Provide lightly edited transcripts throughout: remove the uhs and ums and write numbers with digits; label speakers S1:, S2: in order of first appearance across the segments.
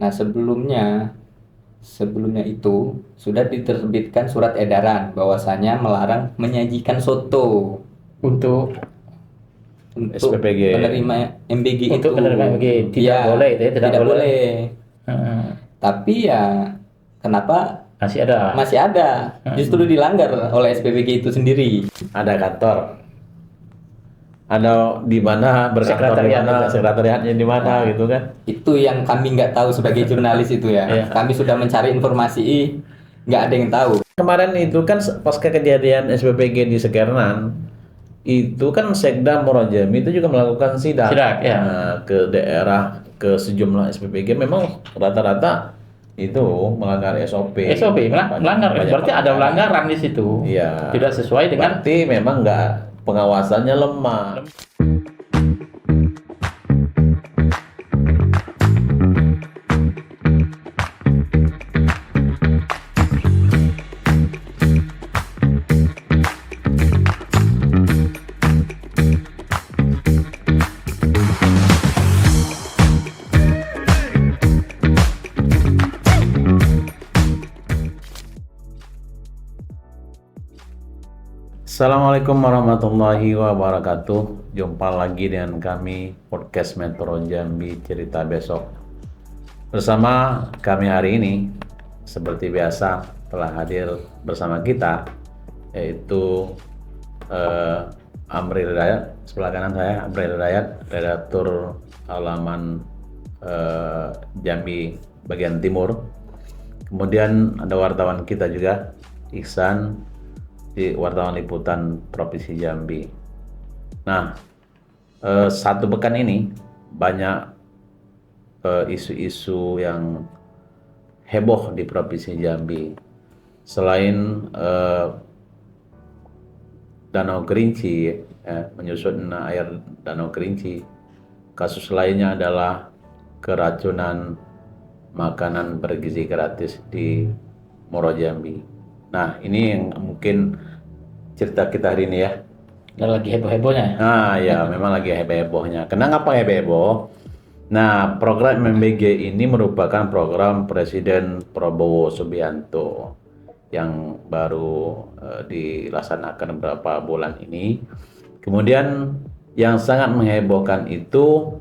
S1: Nah, sebelumnya itu sudah diterbitkan surat edaran bahwasanya melarang menyajikan soto
S2: Untuk
S3: SPPG.
S1: penerima MBG
S2: untuk
S1: itu.
S2: penerima MBG tidak
S1: Ya,
S2: boleh itu ya, tidak boleh. Hmm,
S1: Tapi ya kenapa
S2: masih ada.
S1: masih ada? Justru dilanggar oleh SPBG itu sendiri.
S3: Ada kantor. Ada di mana berkantor di
S2: Sekretariat
S3: mana,
S2: itu.
S3: sekretariatnya di mana
S1: Nah,
S3: gitu kan.
S1: itu yang kami nggak tahu sebagai jurnalis itu ya.
S2: Iya.
S1: Kami sudah mencari informasi, nggak ada yang tahu.
S3: Kemarin itu kan pasca kejadian SPPG di Sekernan, itu kan Sekda Muarajambi itu juga melakukan sidak,
S2: Sidak, ya.
S3: ke daerah, ke sejumlah SPPG. Memang rata-rata itu melanggar SOP.
S2: SOP melanggar,
S3: Banyak
S2: berarti ada pelanggaran di situ.
S3: Iya.
S2: Tidak sesuai dengan.
S3: Berarti memang nggak, pengawasannya lemah. Assalamualaikum warahmatullahi wabarakatuh. Jumpa lagi dengan kami podcast Metro Jambi Cerita Besok. Bersama kami hari ini seperti biasa telah hadir bersama kita yaitu Amri Hidayat, sebelah kanan saya Amri Hidayat, redaktur halaman Jambi bagian timur. Kemudian ada wartawan kita juga Iksan, di wartawan liputan Provinsi Jambi. Nah, satu pekan ini banyak isu-isu yang heboh di Provinsi Jambi. Selain Danau Kerinci, menyusut air Danau Kerinci, kasus lainnya adalah keracunan makanan bergizi gratis di Muarajambi. Nah, ini yang mungkin cerita kita hari ini ya.
S2: Dan lagi heboh-hebohnya.
S3: Nah, ya memang lagi heboh-hebohnya. Kenapa heboh? Nah, program MBG ini merupakan program Presiden Prabowo Subianto yang baru dilaksanakan beberapa bulan ini. Kemudian yang sangat menghebohkan itu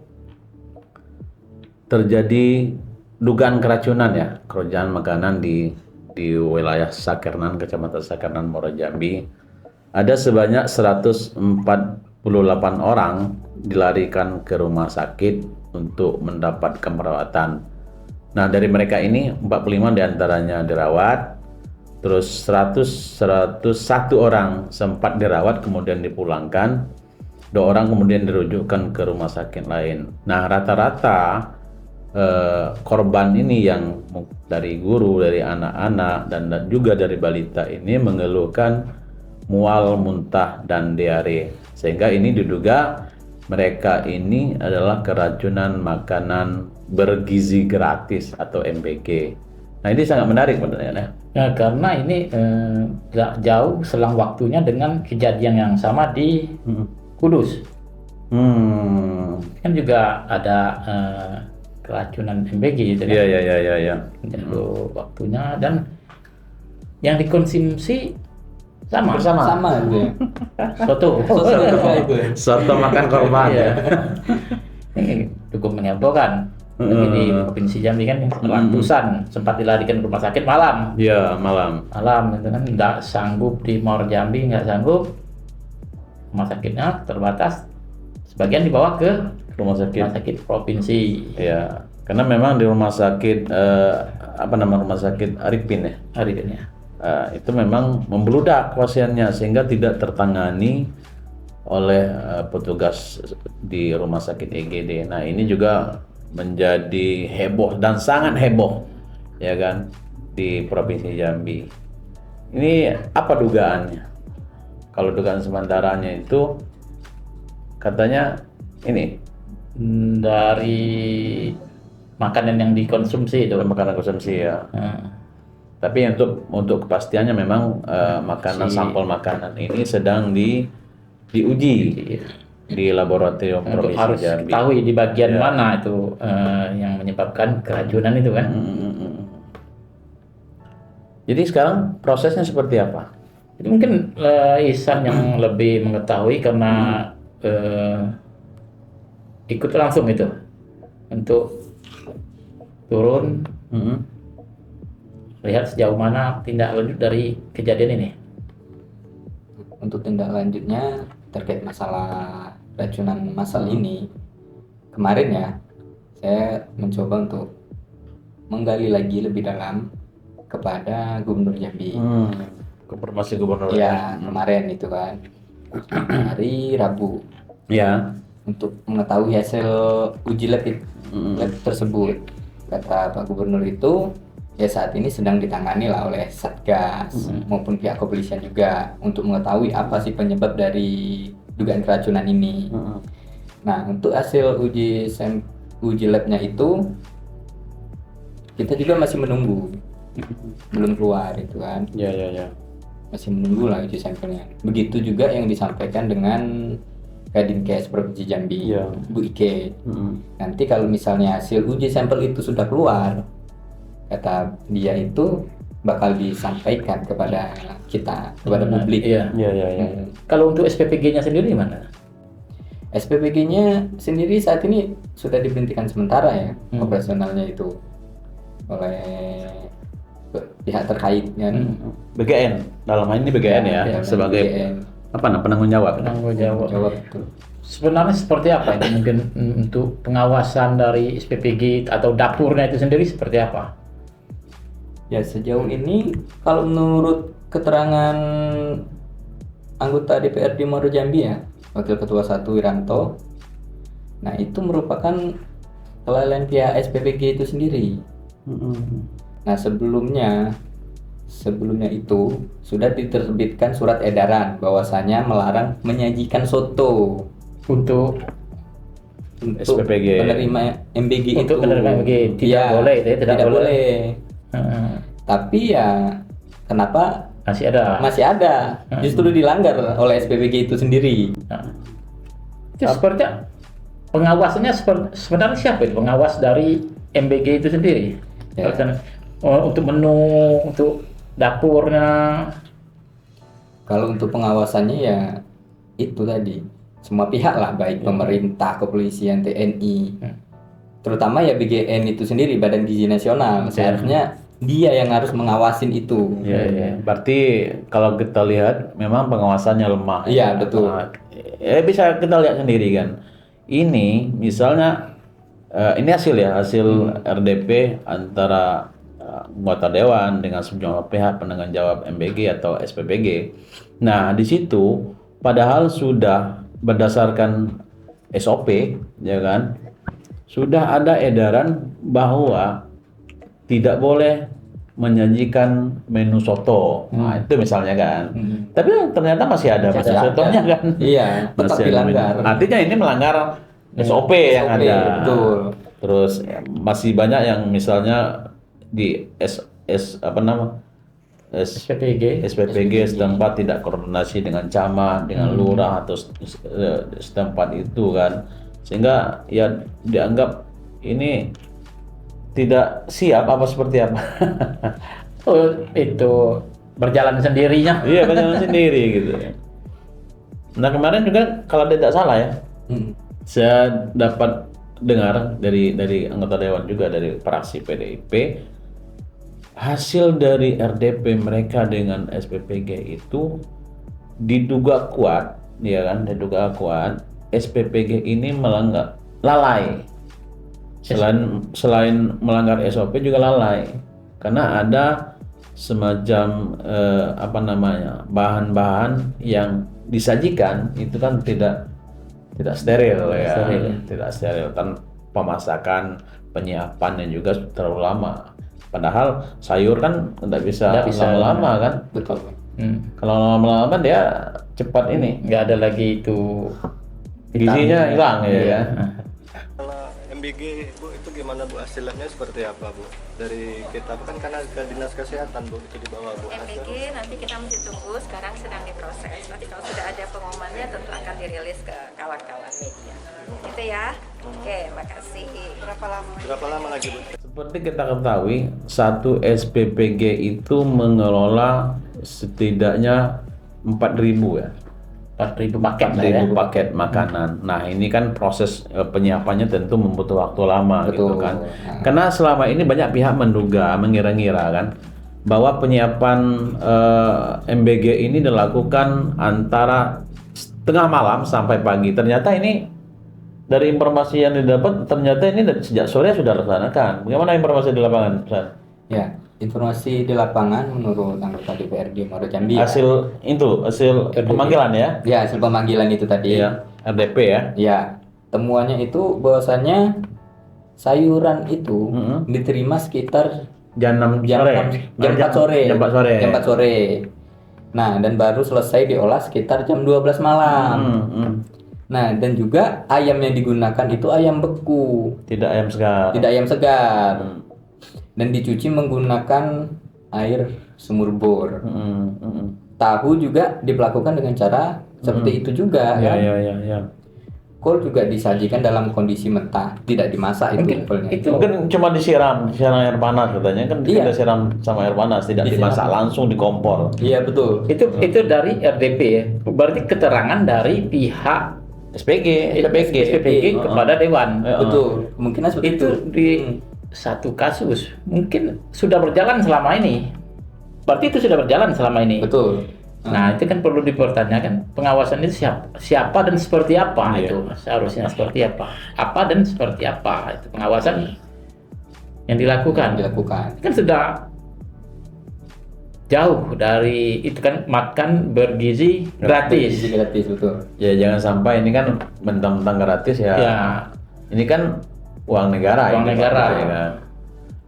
S3: terjadi dugaan keracunan ya, keracunan makanan di wilayah Sakernan, Kecamatan Sakernan, Muarajambi. Ada sebanyak 148 orang dilarikan ke rumah sakit untuk mendapatkan perawatan. Nah, dari mereka ini 45 diantaranya dirawat, terus 101 orang sempat dirawat kemudian dipulangkan, 2 orang kemudian dirujukkan ke rumah sakit lain. Nah, rata-rata korban ini yang dari guru, dari anak-anak dan juga dari balita ini mengeluhkan mual, muntah dan diare, sehingga ini diduga mereka ini adalah keracunan makanan bergizi gratis atau MBG. Nah, ini sangat menarik sebenarnya.
S2: Ya, karena ini gak jauh selang waktunya dengan kejadian yang sama di Kudus. Kan juga ada keracunan MBG itu kan.
S3: Iya.
S2: Jauh waktunya dan yang dikonsumsi sama
S1: Sama gitu ya.
S2: soto.
S3: Soto makan korban.
S2: Iya. Ini cukup menghebohkan. Tapi di Provinsi Jambi kan ratusan sempat dilarikan ke rumah sakit malam.
S3: Iya, malam.
S2: Itu kan nggak sanggup di Muarajambi, nggak sanggup, rumah sakitnya terbatas, sebagian dibawa ke
S3: Rumah sakit.
S2: provinsi.
S3: Ya, karena memang di rumah sakit rumah sakit Arifin ya.
S2: Hari ini ya.
S3: Itu memang membludak pasiennya sehingga tidak tertangani oleh petugas di rumah sakit EGD. Nah, ini juga menjadi heboh dan sangat heboh ya kan di Provinsi Jambi. Ini apa dugaannya? Kalau dugaan sementaranya itu katanya ini
S2: Dari makanan yang dikonsumsi itu.
S3: makanan konsumsi ya. Tapi untuk kepastiannya memang sampel makanan ini sedang diuji. di laboratorium
S2: Untuk
S3: Provinsi
S2: harus
S3: Jambi.
S2: ketahui di bagian
S3: Ya.
S2: mana itu yang menyebabkan keracunan itu kan.
S3: Jadi sekarang prosesnya seperti apa?
S2: Jadi mungkin Ihsan yang lebih mengetahui karena ikut langsung itu untuk turun lihat sejauh mana tindak lanjut dari kejadian ini.
S1: Untuk tindak lanjutnya terkait masalah racunan massal ini, kemarin ya saya mencoba untuk menggali lagi lebih dalam kepada Gubernur Jambi.
S3: Konfirmasi gubernur.
S1: Ya, kemarin itu kan hari Rabu
S3: Ya.
S1: untuk mengetahui hasil uji lab tersebut. Kata Pak Gubernur itu ya saat ini sedang ditangani lah oleh Satgas maupun pihak kepolisian juga untuk mengetahui apa sih penyebab dari dugaan keracunan ini. Nah, untuk hasil uji labnya itu kita juga masih menunggu, belum keluar itu kan.
S3: Ya.
S1: Masih menunggu lah uji sampelnya. Begitu juga yang disampaikan dengan Kadinkes Provinsi Jambi,
S3: Iya.
S1: Bu Ike. Nanti kalau misalnya hasil uji sampel itu sudah keluar, kata dia itu bakal disampaikan kepada kita, kepada publik.
S2: Iya.
S3: Ya.
S2: Kalau untuk SPPG-nya sendiri mana?
S1: SPPG-nya sendiri saat ini sudah diberhentikan sementara ya, operasionalnya itu oleh pihak terkait kan.
S3: BGN dalam hal ini BGN ya,
S1: Ya,
S3: sebagai
S1: BGN.
S3: penanggung jawab.
S2: Penanggung jawab.
S1: Jawab betul.
S2: Sebenarnya seperti apa ini mungkin untuk pengawasan dari SPPG atau dapurnya itu sendiri seperti apa?
S1: Ya sejauh ini kalau menurut keterangan anggota DPRD Muaro Jambi ya, Wakil Ketua 1 Wiranto, nah itu merupakan kelalaian pihak SPPG itu sendiri. Nah sebelumnya itu sudah diterbitkan surat edaran bahwasanya melarang menyajikan soto
S2: Untuk
S3: SPPG.
S1: penerima MBG
S2: Untuk
S1: itu.
S2: penerima MBG tidak
S1: Iya,
S2: boleh, tidak boleh.
S1: Tapi ya kenapa
S2: Masih ada.
S1: justru dilanggar oleh SPPG itu sendiri.
S2: Itu sepertinya pengawasannya sebenarnya siapa itu pengawas dari MBG itu sendiri?
S1: Ya.
S2: Untuk menu, untuk dapurnya.
S1: Kalau untuk pengawasannya ya itu tadi semua pihak lah, baik pemerintah, kepolisian, TNI, terutama ya BGN itu sendiri, Badan Gizi Nasional. Seharusnya dia yang harus mengawasin itu.
S3: Ya. Berarti kalau kita lihat memang pengawasannya lemah.
S1: Iya, betul.
S3: Bisa kita lihat sendiri kan. Ini misalnya ini hasil RDP antara anggota dewan dengan sejumlah pihak penanggung jawab MBG atau SPPG. Nah, di situ padahal sudah berdasarkan SOP, ya kan, sudah ada edaran bahwa tidak boleh menyajikan menu soto. Nah, itu misalnya kan. Tapi ternyata masih ada
S1: Masih ada.
S3: sotonya kan.
S1: Iya, tetap
S3: Masih ada
S1: dilanggar.
S3: menu. Artinya ini melanggar SOP yang
S1: SOP,
S3: ada.
S1: betul.
S3: Terus masih banyak yang misalnya di SPPG setempat tidak koordinasi dengan camat, dengan lurah atau setempat itu kan, sehingga ya dianggap ini tidak siap apa seperti apa.
S2: Oh, itu berjalan sendirinya.
S3: Iya, berjalan sendiri gitu. Nah, kemarin juga kalau tidak salah ya, saya dapat dengar dari anggota dewan juga, dari fraksi PDIP, hasil dari RDP mereka dengan SPPG itu diduga kuat, ya kan, diduga kuat SPPG ini lalai. Selain melanggar SOP juga lalai, karena ada semacam bahan-bahan yang disajikan itu kan tidak steril ya, tidak steril kan, pemasakan, penyiapannya juga terlalu lama. Padahal sayur kan tidak bisa lama-lama kan.
S1: Betul.
S3: Kalau lama-lama dia cepat ini,
S2: Nggak ada lagi itu
S3: gizinya hilang ya kan.
S4: Kalau MBG Bu, itu gimana Bu, hasilnya seperti apa Bu? Dari kita kan karena ke dinas kesehatan Bu, itu dibawa Bu.
S5: MBG nanti kita masih tunggu, sekarang sedang diproses. Nanti kalau sudah ada pengumumannya tentu akan dirilis ke kawan-kawan media. Gitu ya. Oke, makasih.
S4: Berapa lama lagi Bu?
S3: Seperti kita ketahui, satu SPPG itu mengelola setidaknya 4.000 ya.
S2: 4.000 paket lah ya.
S3: 4.000 paket makanan. Nah, ini kan proses penyiapannya tentu membutuh waktu lama gitu
S1: Betul.
S3: kan. Karena selama ini banyak pihak menduga, mengira-ngira kan bahwa penyiapan MBG ini dilakukan antara tengah malam sampai pagi. Ternyata ini dari informasi yang didapat ternyata ini sejak sore sudah dilaksanakan. Bagaimana informasi di lapangan, Ustaz?
S1: Ya, informasi di lapangan menurut anggota DPRD Muaro Jambi.
S3: Hasil pemanggilan ya?
S1: Ya, hasil pemanggilan itu tadi.
S3: Iya, RDP ya.
S1: Ya, temuannya itu bahwasannya sayuran itu diterima sekitar
S3: Jam 6
S1: jam
S3: sore.
S1: 4 sore.
S3: Jam 4 sore.
S1: Jam 4 sore. Nah, dan baru selesai diolah sekitar jam 12 malam. Nah, dan juga ayam yang digunakan itu ayam beku,
S3: Tidak ayam segar.
S1: tidak ayam segar. Dan dicuci menggunakan air sumur bor. Tahu juga diperlakukan dengan cara seperti itu juga
S3: Ya,
S1: kan.
S3: ya.
S1: Kol juga disajikan dalam kondisi mentah, tidak dimasak itu kolnya.
S2: itu
S3: Mungkin cuma disiram air panas katanya kan
S1: Iya.
S3: kita siram sama air panas, tidak
S1: Disiram.
S3: dimasak langsung di kompor.
S1: Iya, betul.
S2: itu dari RDP ya. Berarti keterangan dari pihak SPPG kepada dewan.
S1: Betul. Kemungkinan seperti
S2: Itu di satu kasus mungkin sudah berjalan selama ini. Berarti itu sudah berjalan selama ini.
S1: Betul.
S2: Nah, itu kan perlu dipertanyakan pengawasan itu siapa dan seperti apa
S3: Iya.
S2: itu seharusnya seperti apa dan seperti apa itu pengawasan yang dilakukan. Kan sudah jauh dari itu kan makan bergizi gratis.
S1: Gizi gratis, betul.
S3: Ya jangan sampai ini kan mentang-mentang gratis ya.
S2: Ya,
S3: Ini kan uang negara.
S2: Uang
S3: ini,
S2: negara.
S3: Pak, ya kan?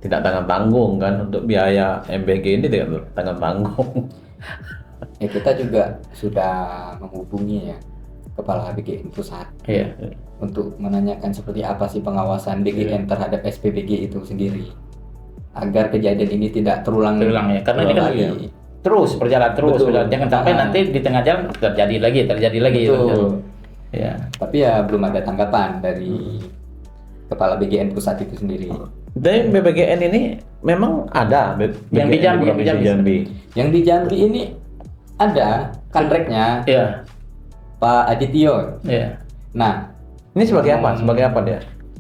S3: Tidak tanggung kan untuk biaya MBG ini tidak tanggung.
S1: Ya, kita juga sudah menghubungi ya Kepala BGN Pusat
S2: iya.
S1: untuk menanyakan seperti apa sih pengawasan BGN terhadap SPBG itu sendiri agar kejadian ini tidak terulang
S2: ya karena ini kan
S1: lagi.
S2: terus berjalan terus.
S1: Betul.
S2: Jangan sampai nanti di tengah jalan terjadi lagi.
S1: Betul.
S2: Ya.
S1: Tapi ya belum ada tanggapan dari Kepala BGN Pusat itu sendiri.
S3: Tapi BPGN ini memang ada
S2: Yang di Jambi,
S3: Provinsi Jambi.
S1: Yang di Jambi ini ada kanreknya
S2: Iya.
S1: Pak Adityo.
S2: Iya.
S1: Nah,
S3: Ini sebagai apa? Sebagai apa dia?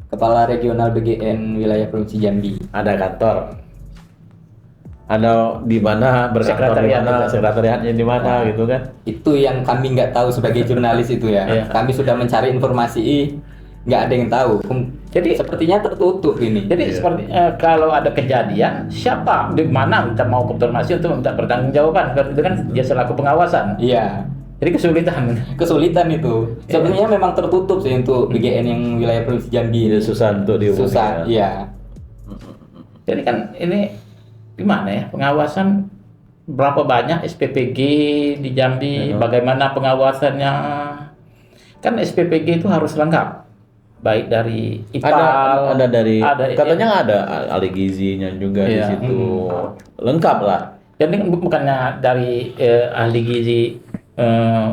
S1: Kepala Regional BGN Wilayah Provinsi Jambi.
S3: Ada kantor. Ada di mana berkantor di
S2: Sekretariat
S3: mana,
S2: itu.
S3: sekretariatnya di mana gitu kan?
S1: Itu yang kami nggak tahu sebagai jurnalis itu ya.
S2: Iya.
S1: Kami sudah mencari informasi, nggak ada yang tahu.
S2: Jadi-
S1: sepertinya tertutup ini.
S2: Jadi seperti kalau ada kejadian, siapa di mana minta mau konfirmasi untuk minta pertanggungjawaban? Itu kan dia selaku pengawasan.
S1: Iya,
S2: Jadi kesulitan.
S1: kesulitan itu. Sebenarnya memang tertutup sih untuk BGN yang wilayah Provinsi Jambi.
S3: Jadi susah untuk dihubungi.
S1: Susah,
S3: ya.
S1: iya.
S2: Jadi kan ini gimana ya pengawasan berapa banyak SPPG di Jambi? Bagaimana pengawasannya? Kan SPPG itu harus lengkap, baik dari IPAL,
S3: Ada dari
S2: ada-
S3: katanya ada ahli gizinya juga di
S2: Iya.
S3: situ. Lengkap lah.
S2: Jadi kan bukannya dari ahli gizi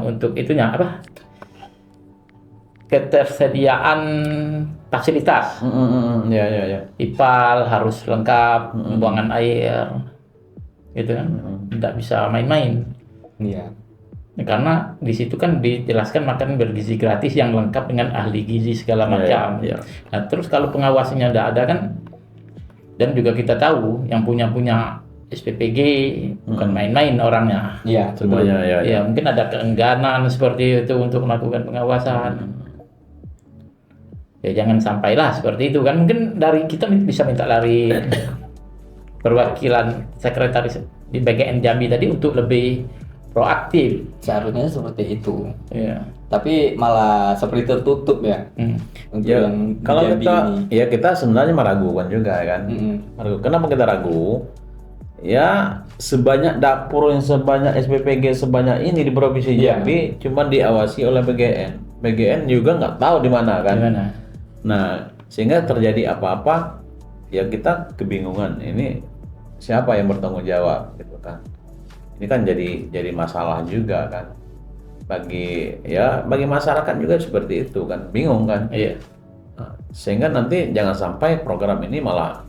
S2: untuk itunya apa? Ketersediaan fasilitas.
S3: Ya.
S2: IPAL harus lengkap, pembuangan air, gitu kan? Tidak bisa main-main.
S1: Iya.
S2: Karena di situ kan dijelaskan makan bergizi gratis yang lengkap dengan ahli gizi segala macam.
S3: Iya.
S2: Nah, terus kalau pengawasnya tidak ada kan, dan juga kita tahu yang punya SPPG bukan main-main orangnya.
S1: Iya,
S3: Semuanya ya.
S2: Ya mungkin ada keengganan seperti itu untuk melakukan pengawasan. Ya jangan sampailah seperti itu kan. Mungkin dari kita bisa minta dari perwakilan sekretaris di BGN Jambi tadi untuk lebih proaktif.
S1: Seharusnya seperti itu.
S2: Ya.
S1: Tapi malah seperti tertutup ya. Untuk
S3: Ya,
S1: yang di
S3: kalau
S1: Jambi
S3: kita
S1: ini.
S3: ya kita sebenarnya meragukan juga kan. Ragu. Kenapa kita ragu? Ya sebanyak dapur yang sebanyak SPPG sebanyak ini di Provinsi
S1: Iya.
S3: Jambi cuma diawasi oleh BGN. BGN juga nggak tahu di mana kan.
S2: Gimana?
S3: Nah sehingga terjadi apa-apa ya kita kebingungan, ini siapa yang bertanggung jawab gitu kan. Ini kan jadi masalah juga kan bagi masyarakat juga seperti itu kan, bingung kan.
S2: Iya.
S3: Nah, sehingga nanti jangan sampai program ini malah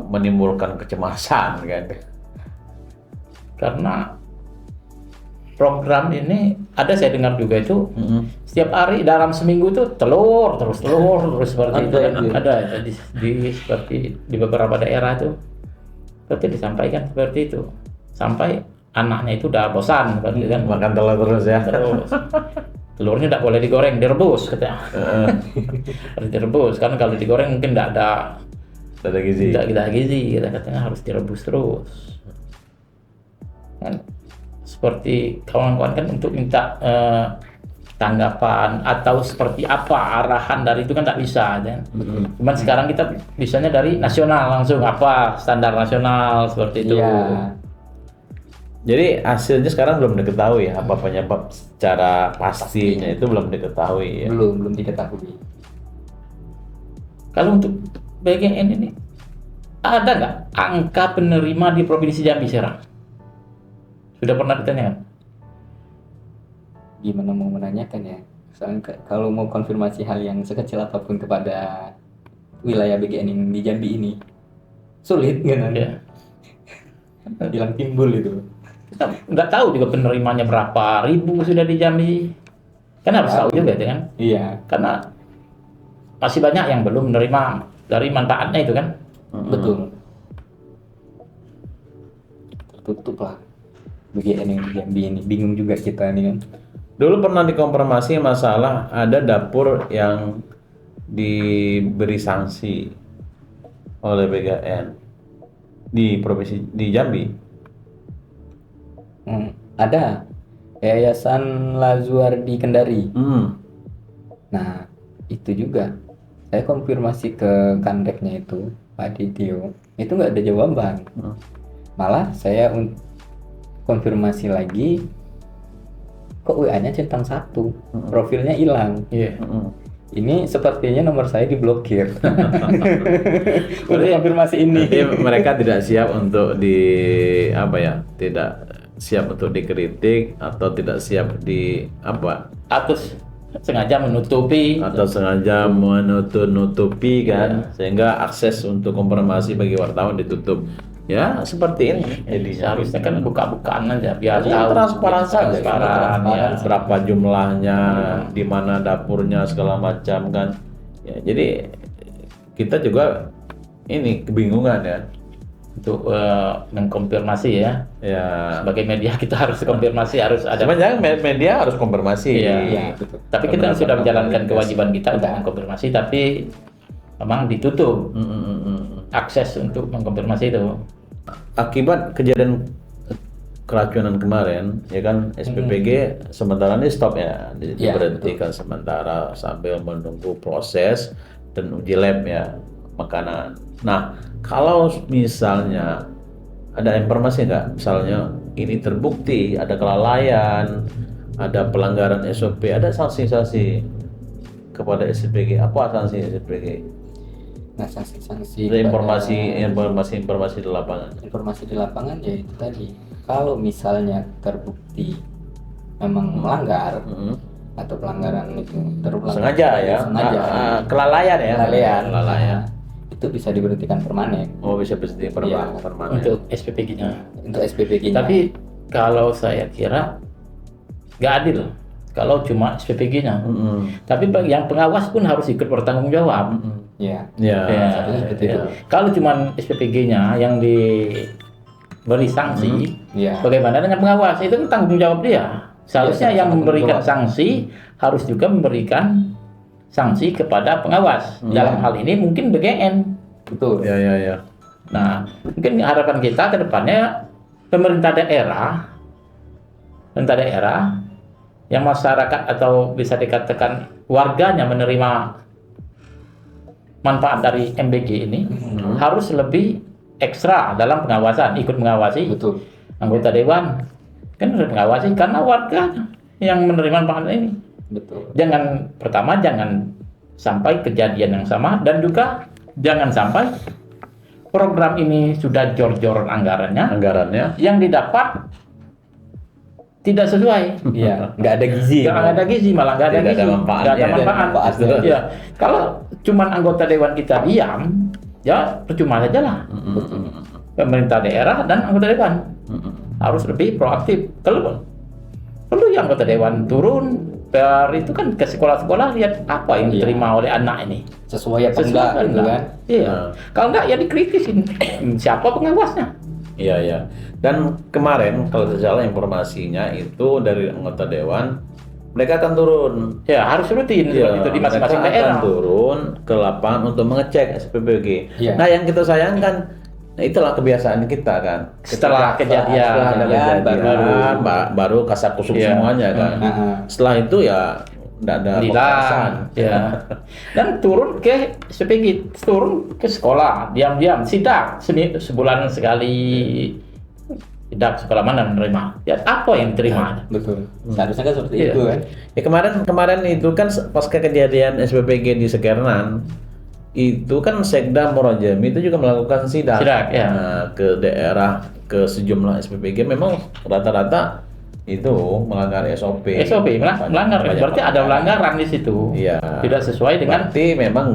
S3: menimbulkan kecemasan kan.
S2: Karena program ini ada saya dengar juga itu setiap hari dalam seminggu itu telur terus seperti itu kan. Ada seperti di beberapa daerah itu seperti disampaikan seperti itu, sampai anaknya itu udah bosan seperti kan,
S3: Makan telur terus ya.
S2: terus telurnya tidak boleh digoreng, direbus katanya. Harus direbus kan, kalau digoreng mungkin tidak ada
S3: gizi.
S2: katanya harus direbus terus kan. Seperti kawan-kawan kan untuk minta tanggapan atau seperti apa arahan dari itu kan tidak bisa kan. Cuman sekarang kita bisanya dari nasional langsung, apa standar nasional seperti itu.
S1: Iya.
S3: Jadi hasilnya sekarang belum diketahui ya, apa penyebab secara pastinya itu belum diketahui ya.
S1: Belum diketahui.
S2: Kalau untuk BGN ini ada nggak angka penerima di Provinsi Jambi sekarang? Sudah pernah ditanyakan?
S1: Gimana mau menanyakan ya? Soalnya kalau mau konfirmasi hal yang sekecil apapun kepada wilayah BGN yang di Jambi ini sulit kan?
S2: Ya.
S1: Hilang timbul itu.
S2: Kita nggak tahu juga penerimanya berapa ribu sudah di Jambi. Kan harus tahu juga itu kan?
S1: Iya.
S2: Karena masih banyak yang belum menerima dari manfaatnya itu kan.
S1: Betul. Tertutup lah BGN yang di Jambi ini. Bingung juga kita nih kan.
S3: Dulu pernah dikonfirmasi masalah ada dapur yang diberi sanksi oleh BGN di provinsi di Jambi.
S1: Ada Yayasan Lazuardi Kendari. Nah, itu juga saya konfirmasi ke Kandeknya itu, Pak Didio, itu nggak ada jawaban. Malah saya konfirmasi lagi, kok WA-nya centang 1, profilnya hilang.
S2: Iya.
S1: Ini sepertinya nomor saya diblokir. Udah konfirmasi ini.
S3: Jadi mereka tidak siap untuk tidak siap untuk dikritik atau tidak siap
S2: Atau sengaja menutupi
S3: atau sengaja menutupi kan, sehingga akses untuk konfirmasi bagi wartawan ditutup. Ya seperti ini.
S2: jadi seharusnya kan buka-bukaan aja biar tahu
S3: transparan saja,
S2: transparan, ya.
S3: berapa jumlahnya, di mana dapurnya segala macam kan. Ya, jadi kita juga ini kebingungan ya
S2: untuk mengkonfirmasi ya.
S3: Ya.
S2: Sebagai media kita harus konfirmasi, harus ada.
S3: Sebenarnya media harus konfirmasi.
S2: Iya.
S1: betul.
S2: Tapi kita sudah menjalankan kewajiban kita untuk mengkonfirmasi, tapi memang ditutup akses untuk mengkonfirmasi itu.
S3: Akibat kejadian keracunan kemarin, ya kan, SPPG sementara ini stop ya, diberhentikan sementara sambil menunggu proses dan uji lab ya makanan. Nah, kalau misalnya ada informasi nggak, misalnya ini terbukti ada kelalaian, ada pelanggaran SOP, ada sanksi-sanksi kepada SPPG, apa sanksi SPPG?
S1: Nah, sanksi-sanksi
S3: Ada
S1: kepada-
S3: informasi di lapangan.
S1: informasi di lapangan ya itu tadi, kalau misalnya terbukti memang melanggar atau pelanggaran itu terulang
S3: Sengaja ya, kelalaian ya, kelalaian.
S1: Nah, itu bisa diberhentikan permanen
S3: Oh, bisa berhenti
S1: Iya.
S3: permanen.
S2: Untuk SPPG-nya.
S1: untuk SPPG-nya.
S2: Tapi kalau saya kira nggak adil kalau cuma SPPG-nya. Tapi yang pengawas pun harus ikut bertanggung jawab.
S1: ya
S3: Ya.
S2: Ya,
S1: seharusnya seperti itu.
S2: Kalau cuma SPPG-nya yang diberi sanksi,
S1: ya
S2: bagaimana dengan pengawas? Itu kan tanggung jawab dia. Seharusnya
S1: Iya,
S2: yang
S1: tanggung
S2: memberikan
S1: jawab.
S2: sanksi harus juga memberikan sanksi kepada pengawas. Dalam hal ini mungkin BGN.
S1: betul.
S3: Ya.
S2: Nah, mungkin harapan kita ke depannya pemerintah daerah yang masyarakat atau bisa dikatakan warganya menerima manfaat dari MBG ini harus lebih ekstra dalam pengawasan, ikut mengawasi
S1: Betul.
S2: anggota dewan kan harus mengawasi karena warga yang menerima manfaat ini.
S1: Betul.
S2: Jangan sampai kejadian yang sama, dan juga jangan sampai program ini sudah jor-joran anggarannya yang didapat tidak sesuai.
S1: Iya, nggak ada gizi.
S2: Nggak ada gizi, malah nggak ada
S3: Tidak
S2: gizi,
S3: ada manfaatnya.
S2: nggak ada manfaat.
S1: Tidak ada
S2: Ya, kalau cuman anggota dewan kita diam, ya percuma saja lah. Pemerintah daerah dan anggota dewan harus lebih proaktif. Kalau perlu ya anggota dewan turun, itu kan ke sekolah-sekolah, lihat apa yang diterima oleh anak ini.
S1: Sesuai apa enggak gitu kan?
S2: Iya. Kalau enggak ya dikritisin. Siapa pengawasnya?
S3: Iya, iya. Dan kemarin kalau tidak salah informasinya itu dari anggota dewan, mereka akan turun.
S2: Ya harus rutin
S3: Iya,
S2: itu di masing-masing
S3: mereka
S2: daerah.
S3: akan turun ke lapangan untuk mengecek SPBG.
S1: Iya.
S3: Nah, yang kita sayangkan, nah itulah kebiasaan kita kan.
S2: Setelah kejadian,
S3: Setelah ada kejadian, baru kasak kusuk
S2: Iya.
S3: semuanya kan. Setelah itu ya tidak ada pembahasan.
S2: ya. Dan turun ke SPG, turun ke sekolah, diam-diam sidak sebulan sekali. Sidak sekolah mana menerima? Ya apa yang diterima?
S1: Betul. Seharusnya kan seperti
S2: Iya.
S1: itu kan.
S3: Ya kemarin itu kan pasca kejadian SPBG di Sekernan, itu kan Sekda Muarajambi itu juga melakukan sidak,
S2: Ya.
S3: Nah, ke daerah, ke sejumlah SPBG memang rata-rata itu melanggar SOP.
S2: SOP melanggar, berarti ada pelanggaran di situ.
S3: Iya.
S2: Tidak sesuai dengan
S3: Berarti memang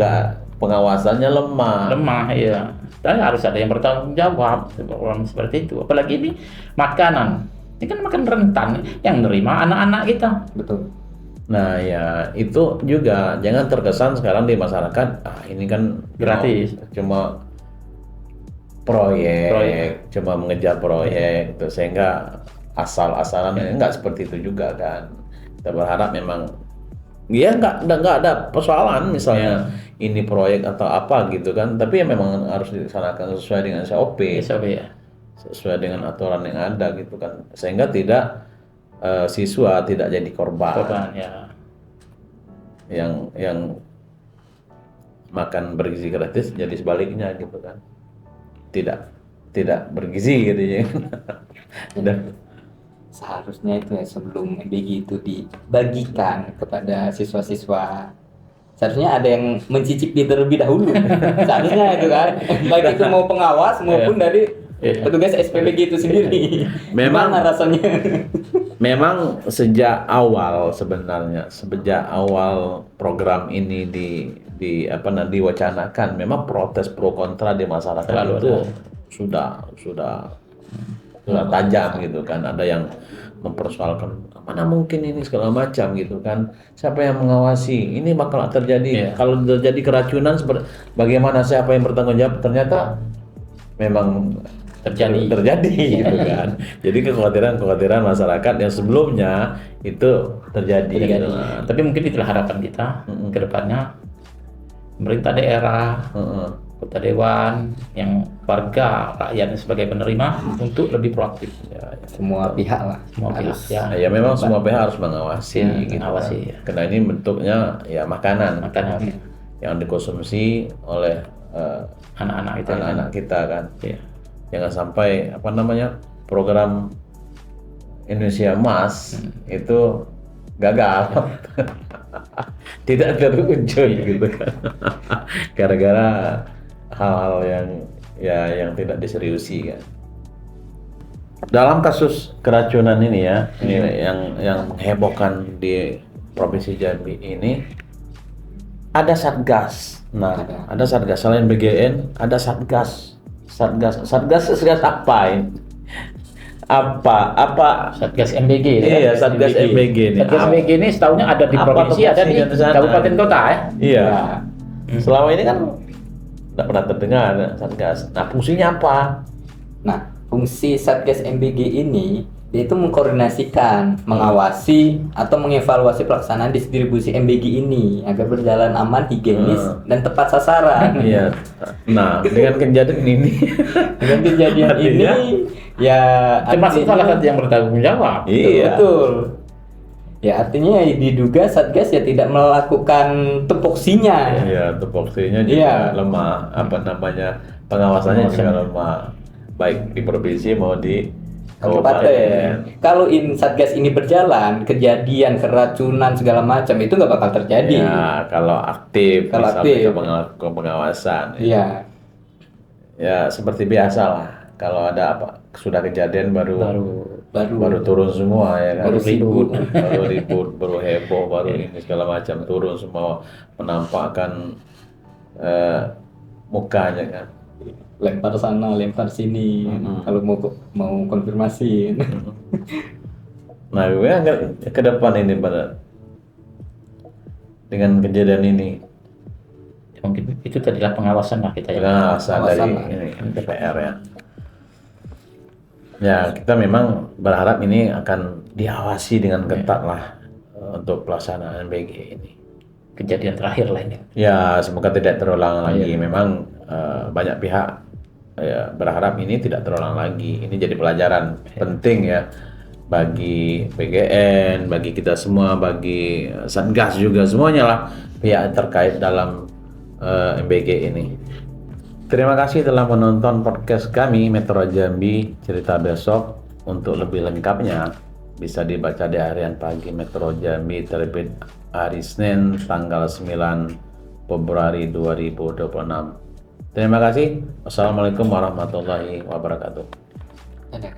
S3: pengawasannya lemah.
S2: ya. Dan harus ada yang bertanggung jawab orang seperti itu. Apalagi ini makanan. Ini kan makan rentan yang nerima anak-anak kita.
S1: Betul.
S3: Nah ya itu juga jangan terkesan sekarang di masyarakat ini kan
S2: Gratis.
S3: cuma proyek, cuma mengejar proyek gitu, sehingga asal-asalan nggak seperti itu juga kan. Kita berharap memang ya nggak ada persoalan misalnya ini proyek atau apa gitu kan, tapi ya memang harus dilaksanakan sesuai dengan SOP,
S2: SOP ya.
S3: sesuai dengan aturan yang ada gitu kan, sehingga tidak siswa tidak jadi korban
S2: ya.
S3: yang makan bergizi gratis jadi sebaliknya gitu kan, tidak bergizi gitu ya. Dan
S1: Seharusnya itu ya sebelum MBG itu dibagikan kepada siswa-siswa, seharusnya ada yang mencicipi terlebih dahulu. Seharusnya itu kan, baik itu mau pengawas maupun dari petugas SPBG itu sendiri.
S3: Memang-
S1: Gimana rasanya?
S3: memang sejak awal program ini diwacanakan, memang protes pro kontra di masyarakat
S2: Selalu
S3: itu
S2: ada.
S3: sudah tajam gitu kan. Ada yang mempersoalkan mana mungkin ini segala macam gitu kan, siapa yang mengawasi, ini bakal terjadi kalau terjadi keracunan bagaimana, siapa yang bertanggung jawab. Ternyata memang terjadi gitu kan. Jadi kekhawatiran masyarakat yang sebelumnya itu terjadi. Gitu.
S2: Tapi mungkin itulah harapan kita ke depannya, pemerintah daerah, kota dewan, yang warga rakyat sebagai penerima untuk lebih proaktif.
S1: Semua pihak lah.
S2: Semua pihak ya.
S3: Ya memang semua pihak harus mengawasi,
S2: Ya,
S3: gitu
S2: mengawasi,
S3: kan.
S2: ya.
S3: Karena ini bentuknya ya makanan yang dikonsumsi oleh
S2: Anak-anak itu.
S3: anak-anak kita kan.
S2: Ya.
S3: Jangan sampai program Indonesia Emas itu gagal. Tidak terwujud gitu kan. Gara-gara hal-hal yang tidak diseriusi kan. Dalam kasus keracunan ini ya, ini yang hebohkan di Provinsi Jambi ini, ada satgas. Nah, ada satgas selain BGN, ada satgas apa ini? Apa
S2: Satgas MBG.
S3: Iya, Satgas MBG ini.
S2: Satgas MBG ini setahunya ada di
S3: Apa
S2: provinsi, ada di
S3: tupoksinya di sana?
S2: kabupaten kota ya.
S3: Iya. Selama ini kan tidak pernah terdengar satgas. Nah, fungsinya apa?
S1: Nah, fungsi Satgas MBG ini yaitu mengkoordinasikan, mengawasi atau mengevaluasi pelaksanaan distribusi MBG ini agar berjalan aman, higienis dan tepat sasaran.
S3: Iya. Nah, dengan kejadian ini,
S1: Dengan kejadian
S3: Artinya?
S1: ini ya
S2: Termasuk salah satu yang bertanggung jawab.
S3: iya.
S1: betul. Ya artinya diduga Satgas ya tidak melakukan tupoksinya.
S3: Iya, tupoksinya juga
S1: Iya.
S3: lemah. Apa namanya, pengawasannya juga lemah. Baik di provinsi mau di
S1: kabupaten. Kalau Satgas ini berjalan, kejadian keracunan segala macam itu nggak bakal terjadi.
S3: Ya, kalau aktif,
S1: Kalau
S3: sampai
S1: aktif.
S3: ke pengawasan.
S1: Iya.
S3: Ya, seperti biasa lah. Kalau ada apa sudah kejadian baru turun semua ya kan.
S1: Baru ribut.
S3: Baru ribut, baru heboh, baru ini segala macam turun semua menampakkan mukanya kan.
S1: Lempar sana, lempar sini. Kalau mau konfirmasi.
S3: Nah, gue ke depan ini pada dengan kejadian ini
S2: Mungkin itu tadilah pengawasan lah kita ya.
S3: pengawasan dari
S1: Pengawasan lah.
S3: ini DPR ya. Ya, kita memang berharap ini akan diawasi dengan ketat lah untuk pelaksanaan BG ini.
S2: Kejadian terakhir lah ini.
S3: Ya, semoga tidak terulang lagi. Memang banyak pihak ya, berharap ini tidak terulang lagi. Ini jadi pelajaran penting ya bagi PGN, bagi kita semua, bagi Satgas juga, semuanya lah pihak terkait dalam MBG ini. Terima kasih telah menonton podcast kami Metro Jambi Cerita Besok. Untuk lebih lengkapnya bisa dibaca di Harian Pagi Metro Jambi terbit hari Senin tanggal 9 Februari 2026. Terima kasih. Wassalamualaikum warahmatullahi wabarakatuh.
S1: Ada.